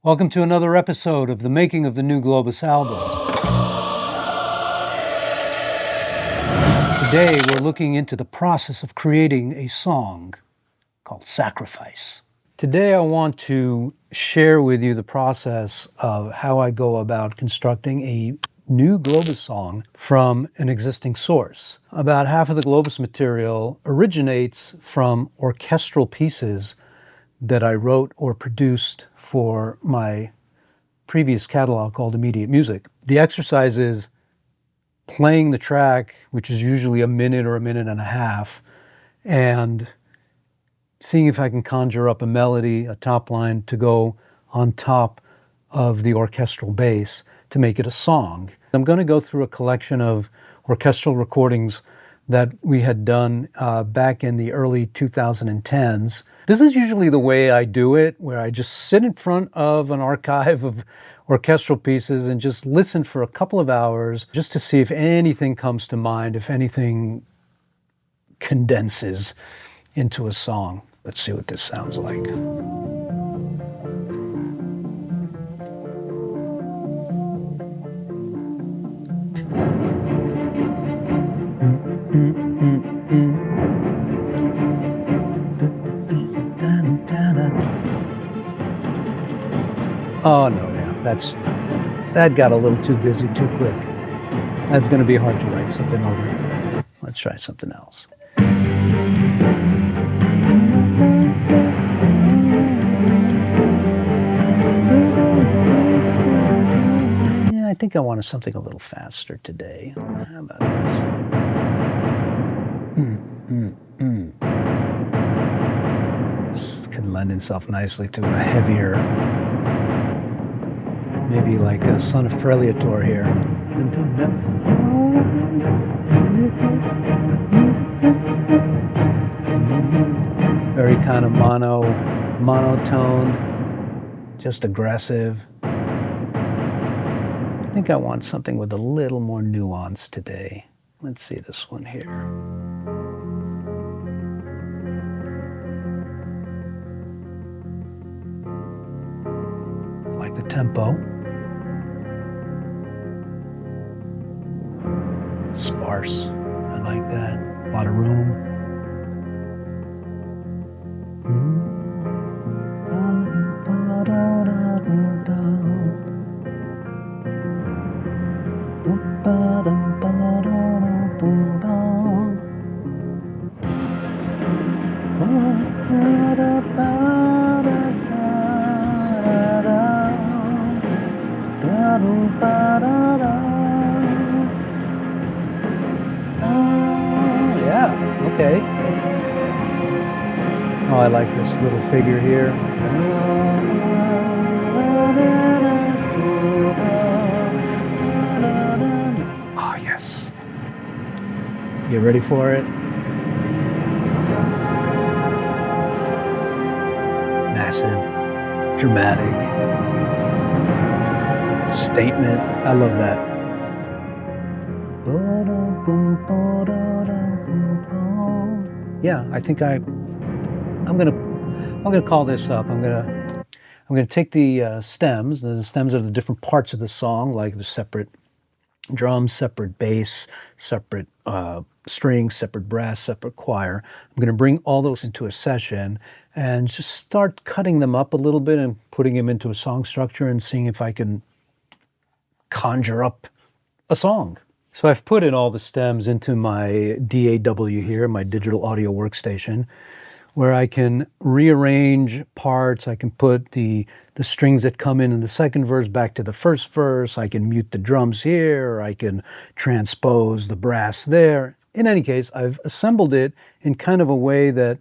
Welcome to another episode of the making of the new Globus album. Today we're looking into the process of creating a song called Sacrifice. Today I want to share with you the process of how I go about constructing a new Globus song from an existing source. About half of the Globus material originates from orchestral pieces that I wrote or produced for my previous catalog called Immediate Music. The exercise is playing the track, which is usually a minute or a minute and a half, and seeing if I can conjure up a melody, a top line to go on top of the orchestral bass to make it a song. I'm going to go through a collection of orchestral recordings that we had done back in the early 2010s. This is usually the way I do it, where I just sit in front of an archive of orchestral pieces and just listen for a couple of hours just to see if anything comes to mind, if anything condenses into a song. Let's see what this sounds like. Oh no, yeah, that got a little too busy too quick. That's going to be hard to write something over. Let's try something else. Yeah, I think I wanted something a little faster today. How about this? This could lend itself nicely to a heavier, maybe like a Son of Preliator here. Very kind of monotone, just aggressive. I think I want something with a little more nuance today. Let's see this one here. I like the tempo. Sparse. I like that. A lot of room. Okay. Oh, I like this little figure here. Oh, yes. You ready for it? Massive, dramatic, statement. I love that. Yeah, I think I'm gonna call this up. I'm gonna take the stems. The stems are the different parts of the song, like the separate drums, separate bass, separate strings, separate brass, separate choir. I'm gonna bring all those into a session and just start cutting them up a little bit and putting them into a song structure and seeing if I can conjure up a song. So I've put in all the stems into my DAW here, my digital audio workstation, where I can rearrange parts. I can put the strings that come in the second verse back to the first verse. I can mute the drums here. I can transpose the brass there. In any case, I've assembled it in kind of a way that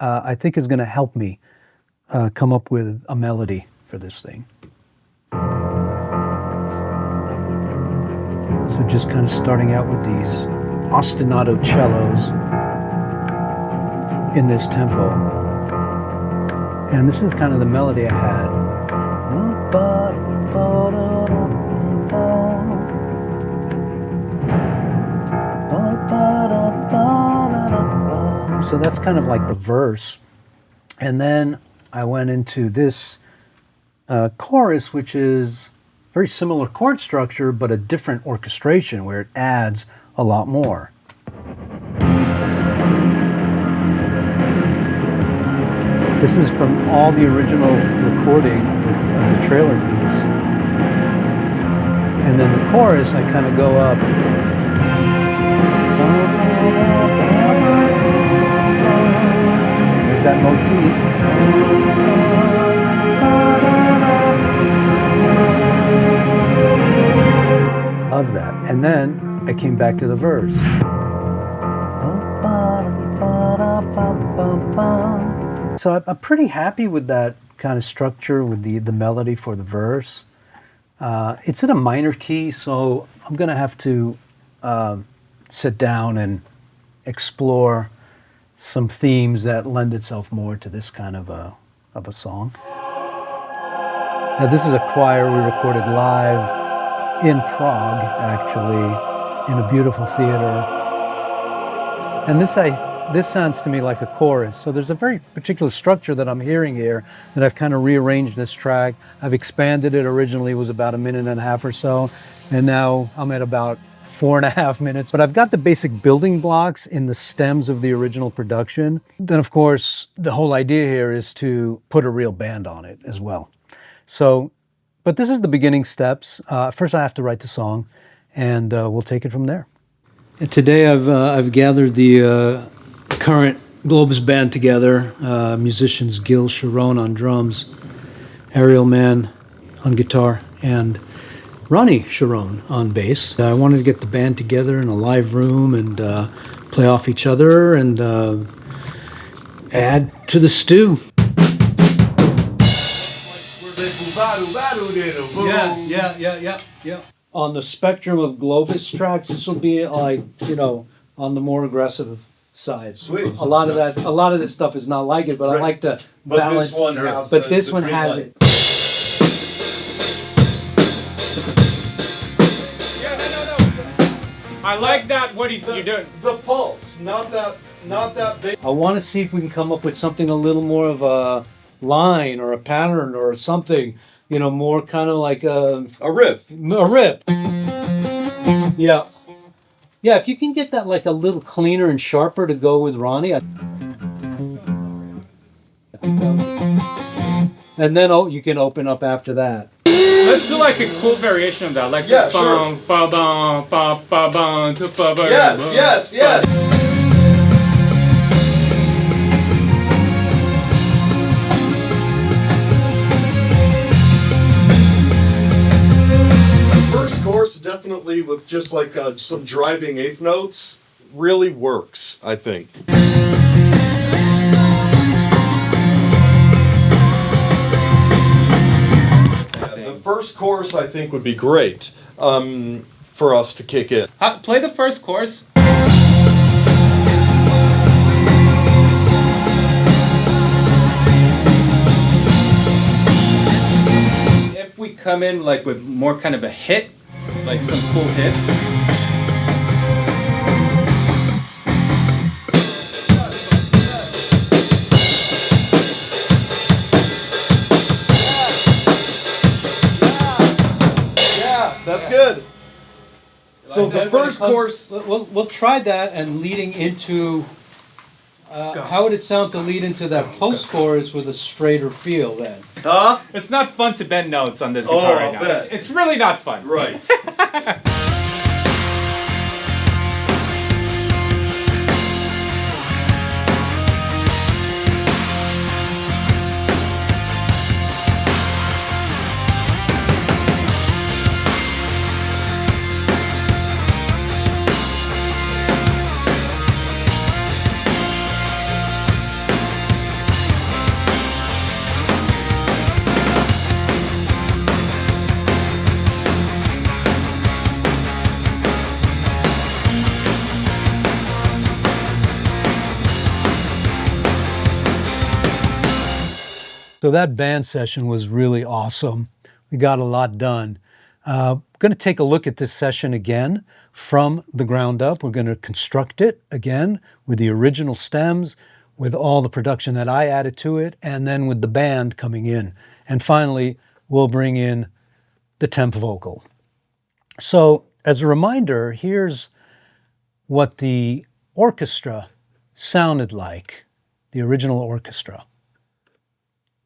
I think is going to help me come up with a melody for this thing. So just kind of starting out with these ostinato cellos in this tempo. And this is kind of the melody I had. So that's kind of like the verse. And then I went into this chorus, which is very similar chord structure, but a different orchestration where it adds a lot more. This is from all the original recording of the trailer piece. And then the chorus, I kind of go up. There's that motif. Love that. And then I came back to the verse. So I'm pretty happy with that kind of structure, with the melody for the verse. It's in a minor key, so I'm going to have to sit down and explore some themes that lend itself more to this kind of a song. Now, this is a choir we recorded live in Prague, actually, in a beautiful theater. And this sounds to me like a chorus. So there's a very particular structure that I'm hearing here that I've kind of rearranged this track. I've expanded it. Originally it was about 1.5 minutes or so, and now I'm at about 4.5 minutes. But I've got the basic building blocks in the stems of the original production. Then, of course, the whole idea here is to put a real band on it as well. So, but this is the beginning steps. First I have to write the song, and we'll take it from there. And today I've gathered the current Globus band together, musicians Gil Sharon on drums, Ariel Mann on guitar, and Ronnie Sharon on bass. I wanted to get the band together in a live room and play off each other and add to the stew. Yeah. On the spectrum of Globus tracks, this will be like, on the more aggressive side. Sweet. A lot of this stuff is not like it, but I like to balance. But this one has it. I like that. What you're doing? The pulse, not that big. I want to see if we can come up with something a little more of a line or a pattern or something, more kind of like a riff. A riff. Yeah. Yeah, if you can get that like a little cleaner and sharper to go with Ronnie. And then you can open up after that. Let's do like a cool variation of that, like yes. The first chorus, definitely with just like some driving eighth notes, really works, I think. The first chorus, I think, would be great for us to kick in. Play the first chorus. If we come in like with more kind of a hit, like some cool hits. That's good. So the first chorus... We'll try that, and leading into... how would it sound to lead into that post-chorus with a straighter feel then? Huh? It's not fun to bend notes on this guitar right now. It's really not fun. Right. So that band session was really awesome. We got a lot done. Going to take a look at this session again from the ground up. We're going to construct it again with the original stems, with all the production that I added to it, and then with the band coming in. And finally, we'll bring in the temp vocal. So as a reminder, here's what the orchestra sounded like, the original orchestra.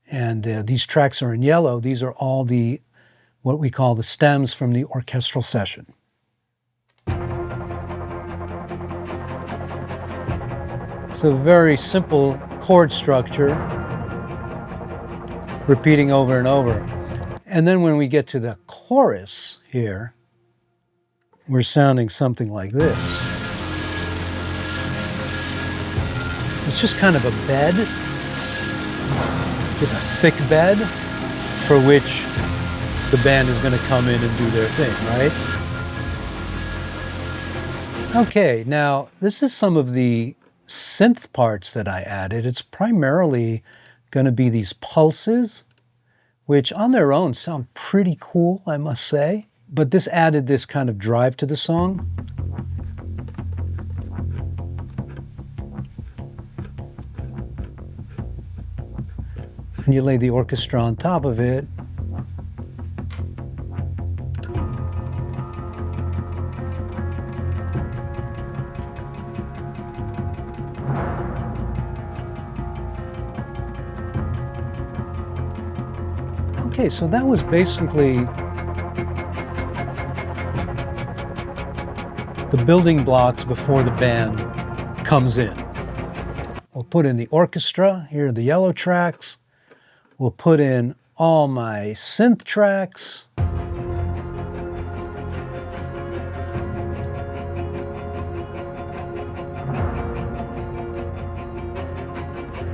And these tracks are in yellow. These are all what we call the stems from the orchestral session. It's a very simple chord structure, repeating over and over. And then when we get to the chorus here, we're sounding something like this. It's just kind of a bed, just a thick bed for which the band is going to come in and do their thing, right? Okay, now this is some of the synth parts that I added. It's primarily going to be these pulses, which on their own sound pretty cool, I must say. But this added this kind of drive to the song. And you lay the orchestra on top of it. Okay, so that was basically the building blocks before the band comes in. We'll put in the orchestra, here are the yellow tracks. We'll put in all my synth tracks.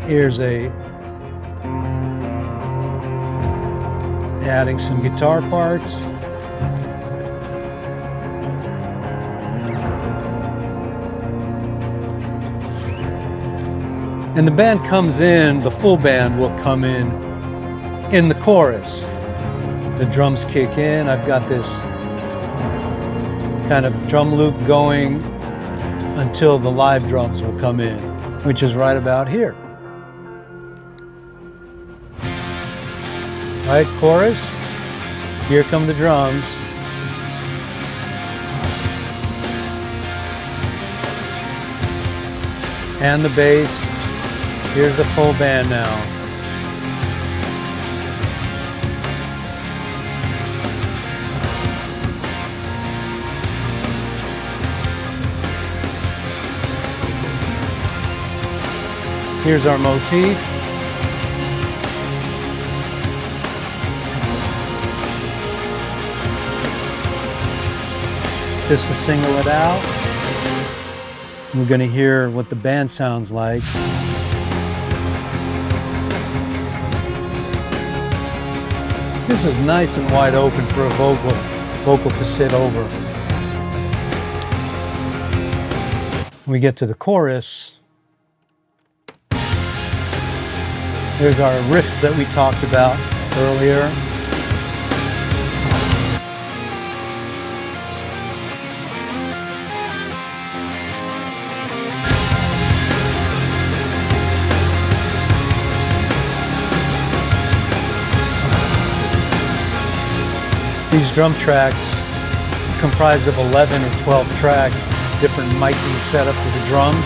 Here's adding some guitar parts. And the band comes in, the full band will come in the chorus. The drums kick in. I've got this kind of drum loop going until the live drums will come in, which is right about here. All right, chorus. Here come the drums. And the bass. Here's the full band now. Here's our motif. Just to single it out. We're going to hear what the band sounds like. This is nice and wide open for a vocal to sit over. When we get to the chorus, there's our riff that we talked about earlier. These drum tracks comprised of 11 or 12 tracks, different miking setup for the drums.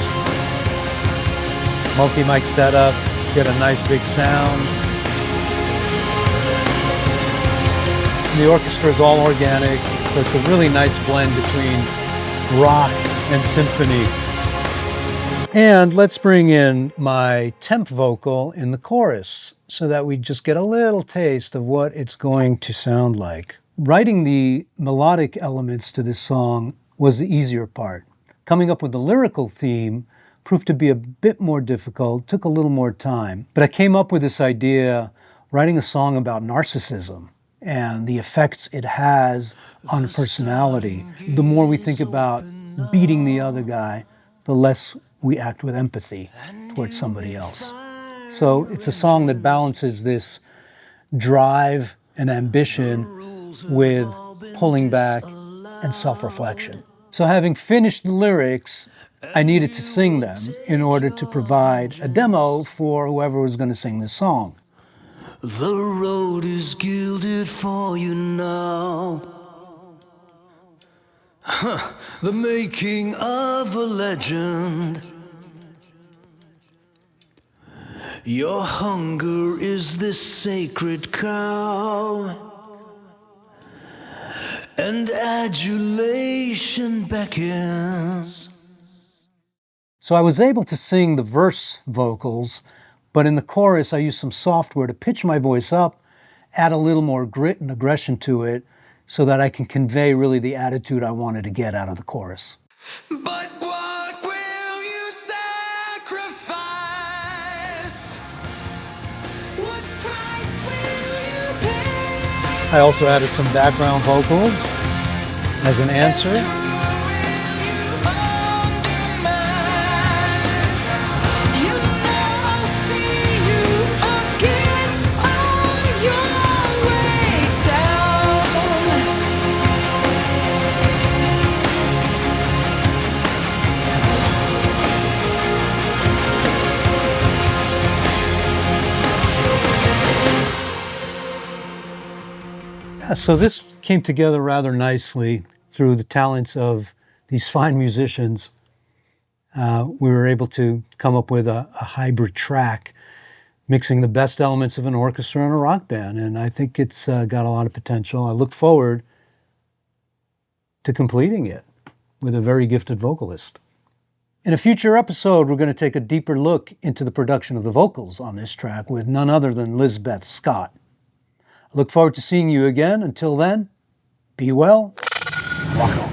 Multi-mic setup, get a nice big sound. The orchestra is all organic, so it's a really nice blend between rock and symphony. And let's bring in my temp vocal in the chorus so that we just get a little taste of what it's going to sound like. Writing the melodic elements to this song was the easier part. Coming up with the lyrical theme proved to be a bit more difficult, took a little more time. But I came up with this idea, writing a song about narcissism and the effects it has on personality. The more we think about beating the other guy, the less we act with empathy towards somebody else. So it's a song that balances this drive and ambition with pulling back and self-reflection. So having finished the lyrics, I needed to sing them in order to provide a demo for whoever was going to sing this song. The road is gilded for you now. The making of a legend. Your hunger is this sacred cow, and adulation beckons. So I was able to sing the verse vocals, but in the chorus I used some software to pitch my voice up, add a little more grit and aggression to it, so that I can convey really the attitude I wanted to get out of the chorus. But what will you sacrifice? What price will you pay? I also added some background vocals as an answer. So this came together rather nicely through the talents of these fine musicians. We were able to come up with a hybrid track, mixing the best elements of an orchestra and a rock band, and I think it's got a lot of potential. I look forward to completing it with a very gifted vocalist. In a future episode, we're going to take a deeper look into the production of the vocals on this track with none other than Lizbeth Scott. I look forward to seeing you again. Until then, be well, rock on.